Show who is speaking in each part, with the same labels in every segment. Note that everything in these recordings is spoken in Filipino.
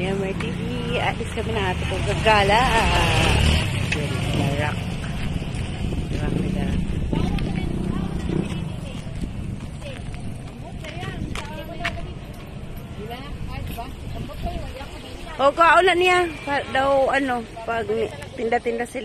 Speaker 1: Lemmer TV. Alis kami na ato kong gagala. Larak. Larak nila. O, kaulan niya. Daw, ano, pag tinda-tinda sila.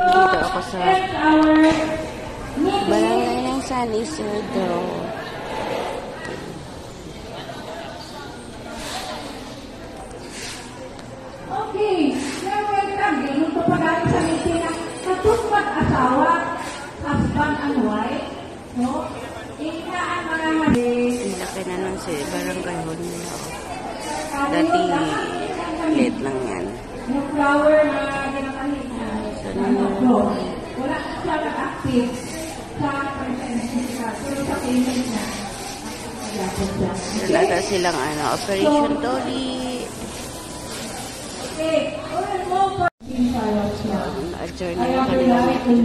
Speaker 1: Dito ako sa barangay ng San Isidro.
Speaker 2: Okay, ngayon kami ito pagkain sa meeting na katupad asawa, husband and wife, no? Inaan mga hadis.
Speaker 1: Malaki na lang si barangay hall nila. Dati late lang yan.
Speaker 2: Yung flower na ginakalit na. Wala siya nag-active sa presensya. Pero sa payment na.
Speaker 1: Wala silang ano, Operation Dolly.
Speaker 2: Okay,
Speaker 1: Adjourn na yung kanilang meeting.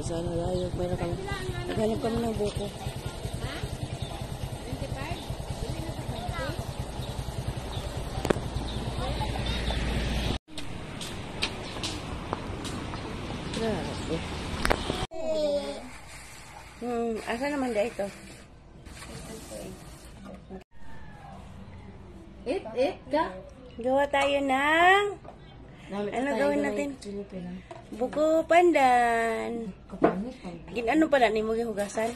Speaker 1: Sana layo, meron kami. Naghanap kami ng buko. Grabe. Asa naman da ito?
Speaker 2: ka?
Speaker 1: Gawa tayo ng... Ano gawin natin? Buko pandan. Ano pala ni mo hugasan?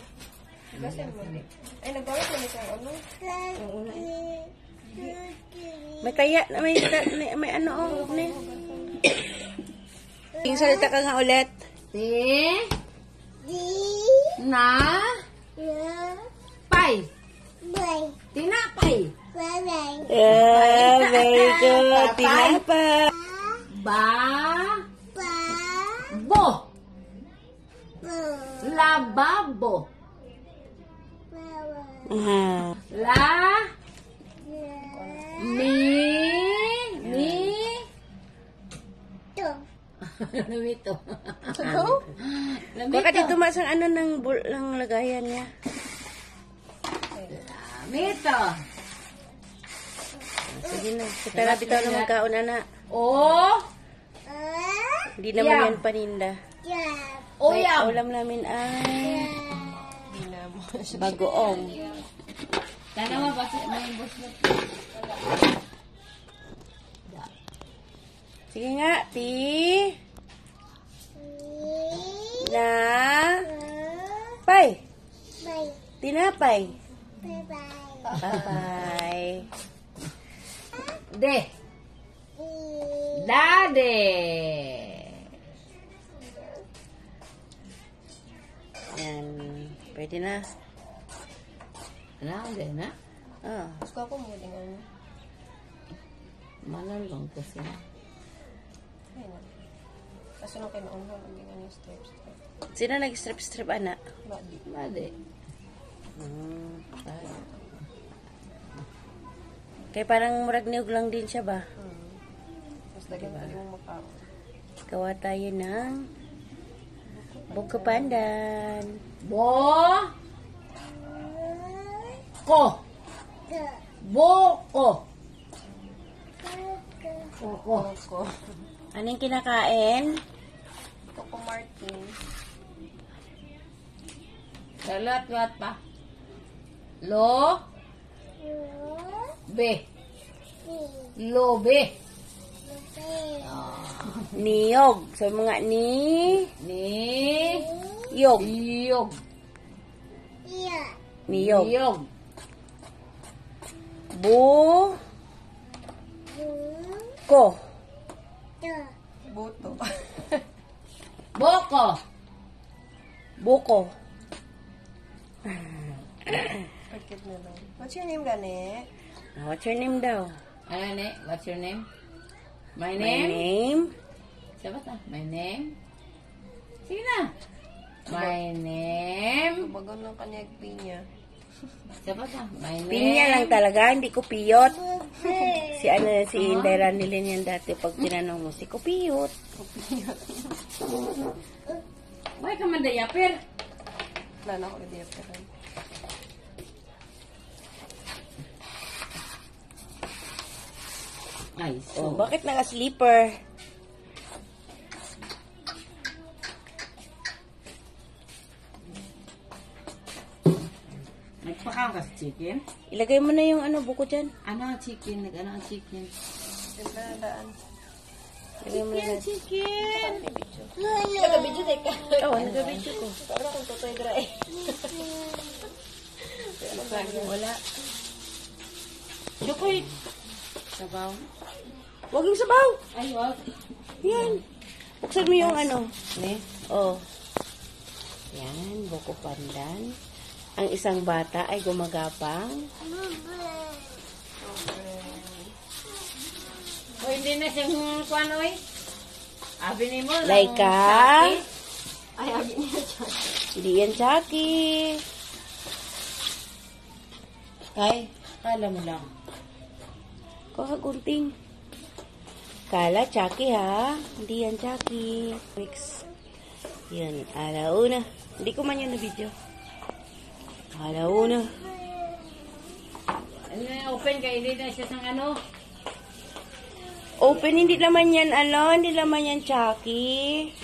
Speaker 3: Hugasan mo. Ay, nagbawas mo sa ano? Yung una.
Speaker 1: May kaya, may ano ni. Yung salita ka nga ulit.
Speaker 2: Na pay. Tinapay.
Speaker 1: Yeah, very good. Tinapa.
Speaker 2: Bo. Lababo. Lamito.
Speaker 1: Baka dito masang ano ng lagayan niya.
Speaker 2: Lamito.
Speaker 1: Sige na. Kita na bitaw na magkaon, anak. Hindi naman yan paninda. May ulam namin ay bagoong.
Speaker 2: Sana mabasa may boss na.
Speaker 1: Sige nga, ti. Na. Pay. Tinapay. Bye-bye.
Speaker 2: Dade.
Speaker 1: Yan. Pwede na.
Speaker 2: Dade na?
Speaker 3: Gusto ko mo din ano.
Speaker 2: Manalong kasi.
Speaker 3: Ayun. Kaso nung kinaunhan, ang ganyan yung steps.
Speaker 1: Sino nag-strip-strip, anak?
Speaker 2: Dade.
Speaker 1: Kaya parang murag niyog lang din siya ba?
Speaker 3: Mas lagyan ka yung mukha.
Speaker 1: Gawa tayo ng buko pandan.
Speaker 2: Boko.
Speaker 1: Anong kinakain?
Speaker 3: Coco Martin.
Speaker 4: Lahat pa. Lo. Be. Lobe.
Speaker 1: Niyog. So, mga ni... Yog.
Speaker 4: Yog.
Speaker 1: Niyog.
Speaker 4: Yog.
Speaker 1: Bu... Ko.
Speaker 3: Boto.
Speaker 4: Boko.
Speaker 1: Buko.
Speaker 3: Pagkit na lang. What's your name, gani?
Speaker 1: What's your name daw?
Speaker 4: Ano ne? What's your name? My
Speaker 1: My
Speaker 4: name?
Speaker 1: name?
Speaker 4: Siapa ta? My name? Sige na. My name?
Speaker 3: Bagon ng kanyang pinya.
Speaker 4: Siapa ta? My name?
Speaker 1: Pinya lang talaga, hindi ko piyot. Si Indira nilin yan dati pag tinanong mo, si ko piyot.
Speaker 4: Why ka man dayapir?
Speaker 3: Wala na ako nadiyapiran.
Speaker 4: Ay,
Speaker 1: Oh, bakit naka-sleeper?
Speaker 4: Nagpakaw ka sa chicken?
Speaker 1: Ilagay mo na yung ano, buko dyan.
Speaker 4: Ano ang chicken? Nag-ano ang chicken?
Speaker 3: Siyempre na daan.
Speaker 1: Ilagay mo na.
Speaker 3: Chicken! Nagabidyo tayo ka.
Speaker 1: Oo, nagabidyo ko.
Speaker 3: Parang kung tutoy dry.
Speaker 1: Wala.
Speaker 4: Dukoy! Sabaw.
Speaker 1: Huwag yung sabaw.
Speaker 4: Ay, wag.
Speaker 1: Yan. Buksan mo yung ano.
Speaker 4: Ne?
Speaker 1: Oh. Yan, buko pandan. Ang isang bata ay gumagapang.
Speaker 4: O, hindi na siyang kuwan, oy. Abi ni mo.
Speaker 1: Laika.
Speaker 3: Ay, abi niya dyan.
Speaker 1: Hindi yan Chucky.
Speaker 4: Ay, kala mo lang.
Speaker 1: Kakagunting. Kala Chucky ha. Hindi yan Chucky. Mix. Yan, alauna. Hindi ko man yun na video. Alauna.
Speaker 4: Ano na, open ka, hindi na siya sang ano.
Speaker 1: Open, hindi naman yan, hindi naman yan Chucky.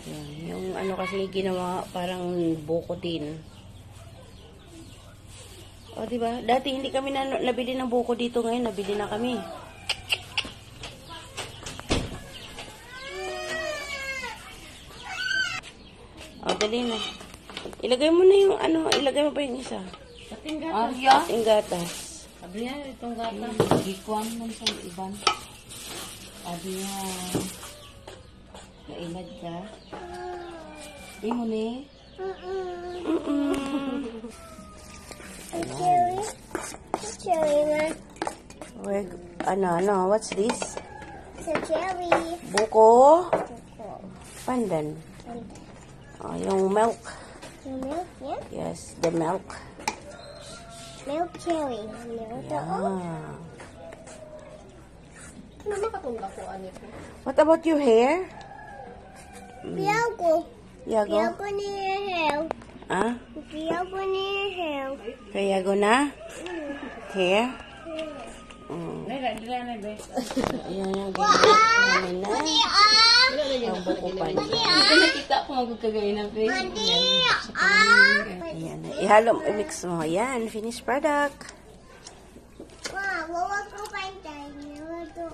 Speaker 1: Yan, yung ano kasi ginawa parang buko din. O, diba? Dati hindi kami nabili ng buko dito, ngayon nabili na kami. O, dali na. Ilagay mo na yung ano, ilagay mo pa yung isa.
Speaker 4: Pating gatas.
Speaker 1: Yung gatas.
Speaker 4: Sabi niya, itong gata. Gikuan mo sa iban. Sabi niya, nainad ka. Di mo ni.
Speaker 1: Wait, ano, what's this?
Speaker 5: It's a cherry.
Speaker 1: Buko. Pandan. Oh, yung milk.
Speaker 5: Your milk, yeah?
Speaker 1: Yes, the milk.
Speaker 5: Milk cherry. Milk.
Speaker 1: Yeah.
Speaker 3: Ano makatunda ko, ano ko?
Speaker 1: What about your hair?
Speaker 5: Piago.
Speaker 1: Yago?
Speaker 5: Piago ni your hair.
Speaker 1: Ah?
Speaker 5: Piago ni your hair.
Speaker 1: Kaya go na? Hair?
Speaker 4: Nila, na, be.
Speaker 1: Ayan yung ginagawa namin na.
Speaker 3: Wala na yung
Speaker 1: Ang buko pandan.
Speaker 4: Hindi nakita ko magkagawin ng face.
Speaker 1: Ayan. Ihalo, i-mix mo. Ayan, finished product.
Speaker 5: Wow, what ko pa tayo?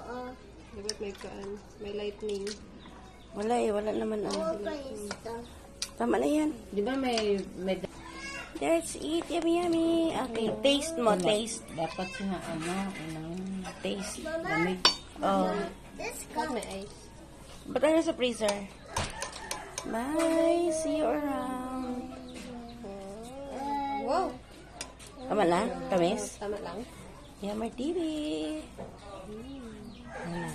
Speaker 3: Dapat may kaan. May lightning.
Speaker 1: Wala wala naman ano.
Speaker 5: Ito.
Speaker 1: Tama na yan.
Speaker 4: Di ba may
Speaker 1: Let's eat. Yummy, yummy. Okay, taste mo, taste.
Speaker 4: dapat siya
Speaker 1: Taste.
Speaker 4: lamig.
Speaker 1: Oh.
Speaker 5: This
Speaker 3: Dapat may ice.
Speaker 1: Ba't ano sa freezer? Bye. See you around.
Speaker 3: Wow!
Speaker 1: Tama na? Tamis?
Speaker 3: Tama lang.
Speaker 1: Yammer TV. Ayan na.